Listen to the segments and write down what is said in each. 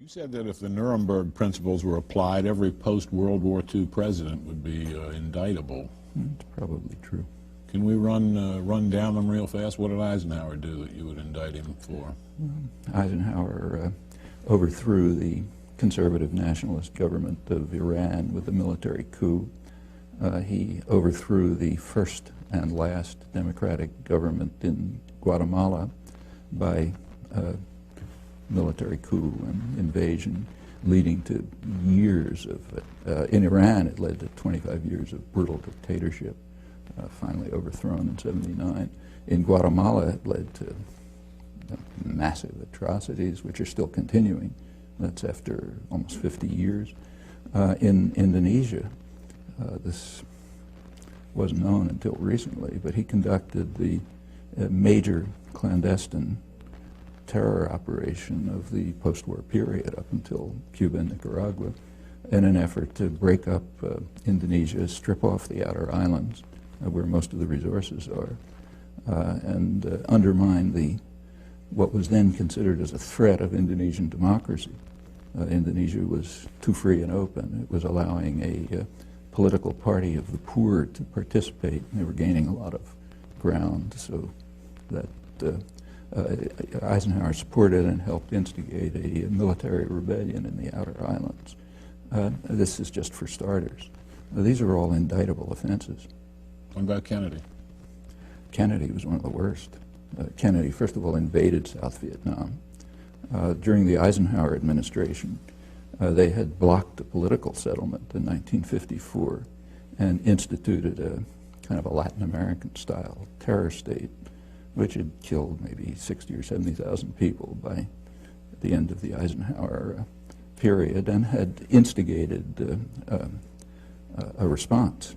You said that if the Nuremberg principles were applied, every post-World War II president would be indictable. That's probably true. Can we run down them real fast? What did Eisenhower do that you would indict him for? Eisenhower overthrew the conservative nationalist government of Iran with a military coup. He overthrew the first and last democratic government in Guatemala by military coup and invasion, leading to years of, in Iran it led to 25 years of brutal dictatorship, finally overthrown in '79. In Guatemala it led to massive atrocities which are still continuing. That's after almost 50 years. In Indonesia, this wasn't known until recently, but he conducted the major clandestine terror operation of the post-war period up until Cuba and Nicaragua in an effort to break up Indonesia, strip off the outer islands where most of the resources are, and undermine what was then considered as a threat of Indonesian democracy. Indonesia was too free and open. It was allowing a political party of the poor to participate, and they were gaining a lot of ground, so that Eisenhower supported and helped instigate a military rebellion in the outer islands. This is just for starters. These are all indictable offenses. What about Kennedy? Kennedy was one of the worst. Kennedy, first of all, invaded South Vietnam. During the Eisenhower administration, they had blocked a political settlement in 1954 and instituted a kind of a Latin American-style terror state, which had killed maybe 60 or 70,000 people by the end of the Eisenhower period, and had instigated a response,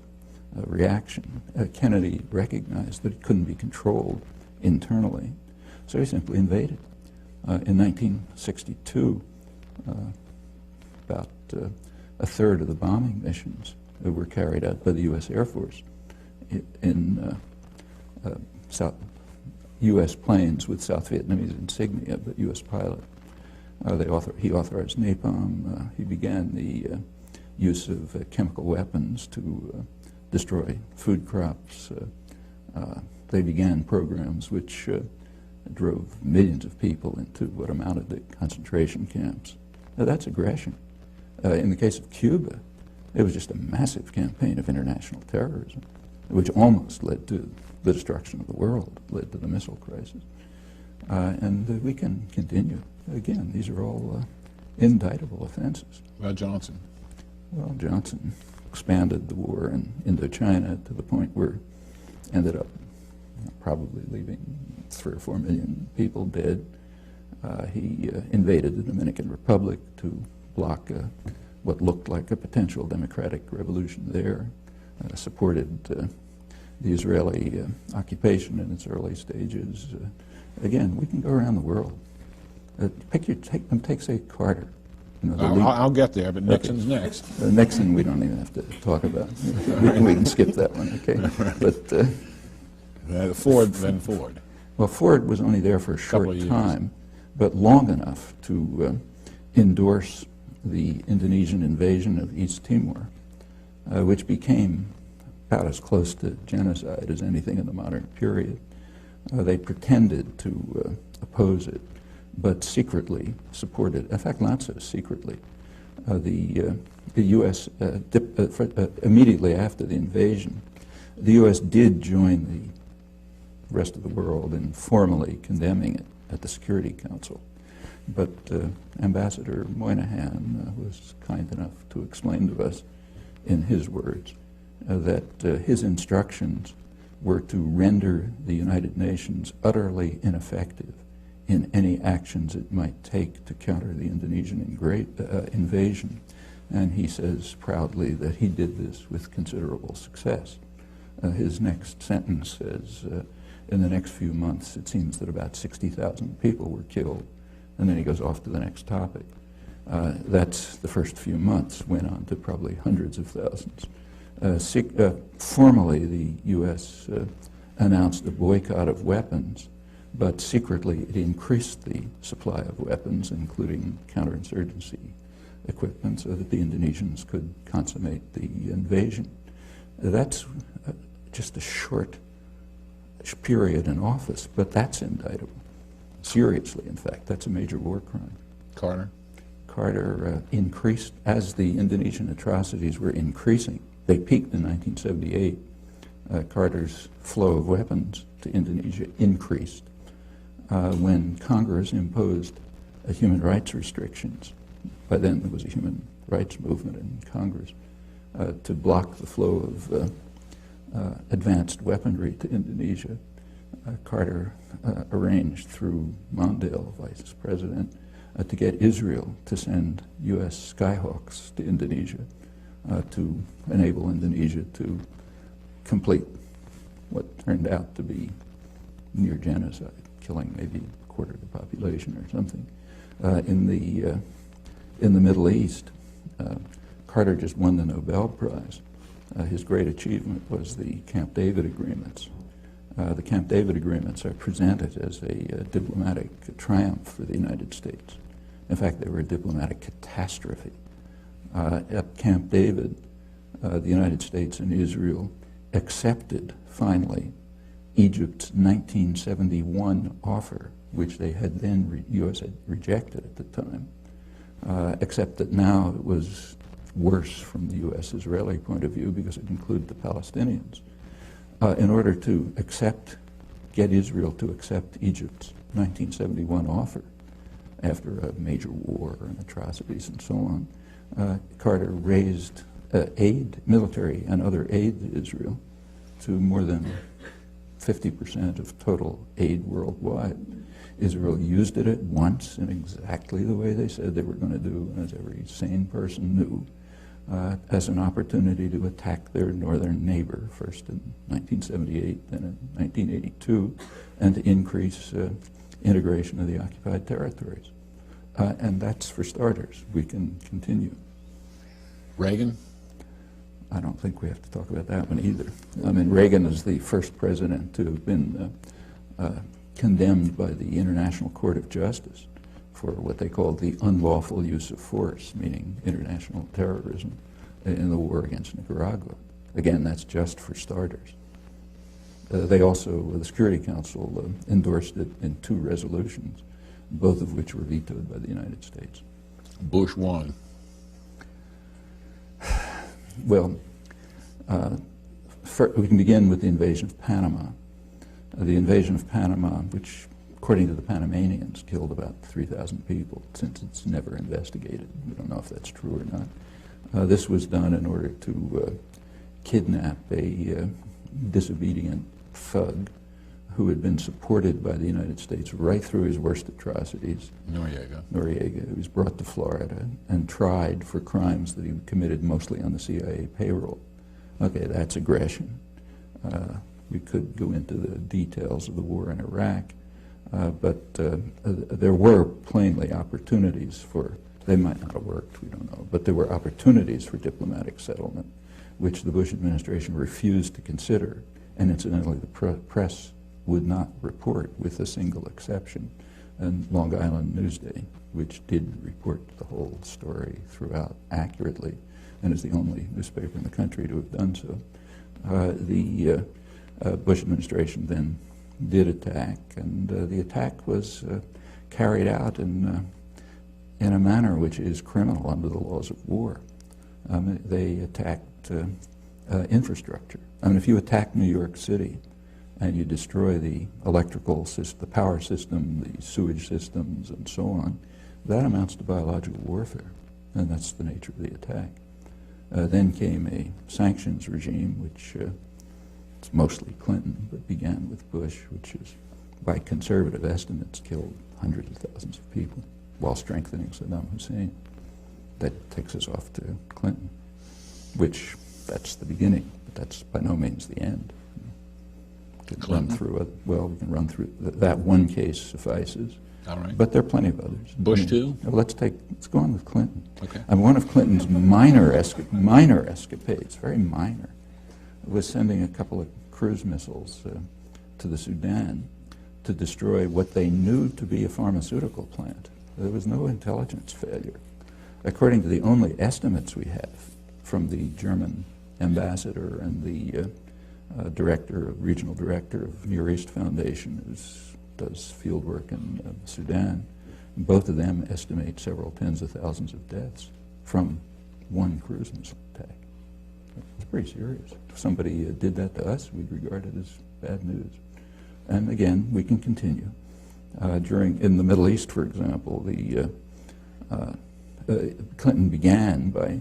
a reaction. Kennedy recognized that it couldn't be controlled internally, so he simply invaded. In 1962, about a third of the bombing missions were carried out by the U.S. Air Force in U.S. planes with South Vietnamese insignia, but U.S. pilot. He authorized napalm. He began the use of chemical weapons to destroy food crops. They began programs which drove millions of people into what amounted to concentration camps. Now, that's aggression. In the case of Cuba, it was just a massive campaign of international terrorism, which almost led to the destruction of the world, led to the missile crisis. And we can continue. Again, these are all indictable offenses. About Johnson? Well, Johnson expanded the war in Indochina to the point where it ended up probably leaving 3 or 4 million people dead. He invaded the Dominican Republic to block what looked like a potential democratic revolution there, supported the Israeli occupation in its early stages. Again, we can go around the world. Take, say, Carter. You know, I'll get there, but Nixon's next. Nixon we don't even have to talk about. we can skip that one, okay? But Ford, then Ford. Well, Ford was only there for a short time, but long enough to endorse the Indonesian invasion of East Timor, which became about as close to genocide as anything in the modern period. They pretended to oppose it, but secretly supported, in fact, not so secretly. The U.S., immediately after the invasion, the U.S. did join the rest of the world in formally condemning it at the Security Council. But Ambassador Moynihan was kind enough to explain to us, in his words, that his instructions were to render the United Nations utterly ineffective in any actions it might take to counter the Indonesian invasion. And he says proudly that he did this with considerable success. His next sentence says, in the next few months, it seems that about 60,000 people were killed. And then he goes off to the next topic. That's the first few months, went on to probably hundreds of thousands. Formally, the U.S. announced a boycott of weapons, but secretly it increased the supply of weapons, including counterinsurgency equipment, so that the Indonesians could consummate the invasion. That's just a short period in office, but that's indictable. Seriously, in fact, that's a major war crime. Carter? Carter increased, as the Indonesian atrocities were increasing. They peaked in 1978. Carter's flow of weapons to Indonesia increased when Congress imposed human rights restrictions. By then there was a human rights movement in Congress to block the flow of advanced weaponry to Indonesia. Carter arranged through Mondale, vice president, to get Israel to send U.S. Skyhawks to Indonesia to enable Indonesia to complete what turned out to be near genocide, killing maybe a quarter of the population or something. In the Middle East, Carter just won the Nobel Prize. His great achievement was the Camp David agreements. The Camp David agreements are presented as a diplomatic triumph for the United States. In fact, they were a diplomatic catastrophe. At Camp David, the United States and Israel accepted, finally, Egypt's 1971 offer, which they had then, U.S. had rejected at the time, except that now it was worse from the U.S.-Israeli point of view because it included the Palestinians. In order to get Israel to accept Egypt's 1971 offer, after a major war and atrocities and so on, Carter raised aid, military and other aid to Israel, to more than 50% of total aid worldwide. Israel used it at once in exactly the way they said they were going to do, as every sane person knew, as an opportunity to attack their northern neighbor, first in 1978, then in 1982, and to increase integration of the occupied territories. And that's for starters. We can continue. Reagan? I don't think we have to talk about that one either. I mean, Reagan is the first president to have been condemned by the International Court of Justice for what they called the unlawful use of force, meaning international terrorism, in the war against Nicaragua. Again, that's just for starters. They also, the Security Council endorsed it in 2 resolutions, both of which were vetoed by the United States. Bush won. Well, we can begin with the invasion of Panama. The invasion of Panama, which, according to the Panamanians, killed about 3,000 people, since it's never investigated. We don't know if that's true or not. This was done in order to kidnap a disobedient thug who had been supported by the United States right through his worst atrocities. Noriega, who was brought to Florida and tried for crimes that he committed mostly on the CIA payroll. Okay, that's aggression. We could go into the details of the war in Iraq, but there were plainly opportunities for, they might not have worked, we don't know, but there were opportunities for diplomatic settlement, which the Bush administration refused to consider, and incidentally the press would not report, with a single exception, and Long Island Newsday, which did report the whole story throughout accurately, and is the only newspaper in the country to have done so. The Bush administration then did attack, and the attack was carried out in a manner which is criminal under the laws of war. They attacked infrastructure. I mean, if you attack New York City and you destroy the electrical system, the power system, the sewage systems, and so on, that amounts to biological warfare, and that's the nature of the attack. Then came a sanctions regime, which it's mostly Clinton, but began with Bush, which is, by conservative estimates, killed hundreds of thousands of people while strengthening Saddam Hussein. That takes us off to Clinton, which, that's the beginning, but that's by no means the end. We can run through well, we can run through that one case suffices. All right. But there are plenty of others. Bush too? Let's go on with Clinton. Okay. And one of Clinton's minor escapades, very minor, was sending a couple of cruise missiles to the Sudan to destroy what they knew to be a pharmaceutical plant. There was no intelligence failure. According to the only estimates we have from the German ambassador and the regional director of Near East Foundation, who does field work in Sudan, both of them estimate several tens of thousands of deaths from one cruise missile attack. It's pretty serious. If somebody did that to us, we'd regard it as bad news. And again, we can continue. In the Middle East, for example, Clinton began by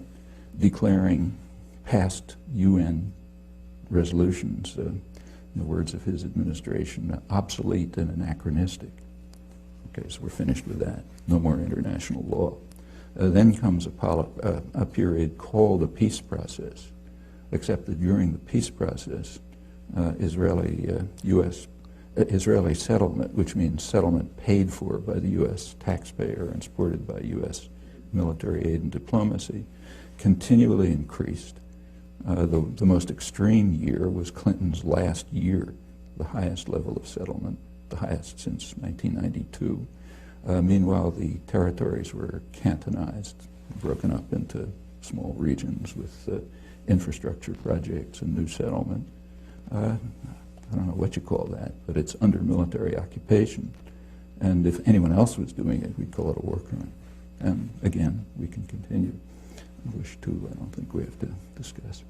declaring past UN resolutions, in the words of his administration, obsolete and anachronistic. Okay, so we're finished with that. No more international law. Then comes a period called a peace process, except that during the peace process, Israeli settlement, which means settlement paid for by the U.S. taxpayer and supported by U.S. military aid and diplomacy, continually increased. The most extreme year was Clinton's last year, the highest level of settlement, the highest since 1992. Meanwhile, the territories were cantonized, broken up into small regions with infrastructure projects and new settlement. I don't know what you call that, but it's under military occupation. And if anyone else was doing it, we'd call it a war crime. And again, we can continue. English too, I don't think we have to discuss.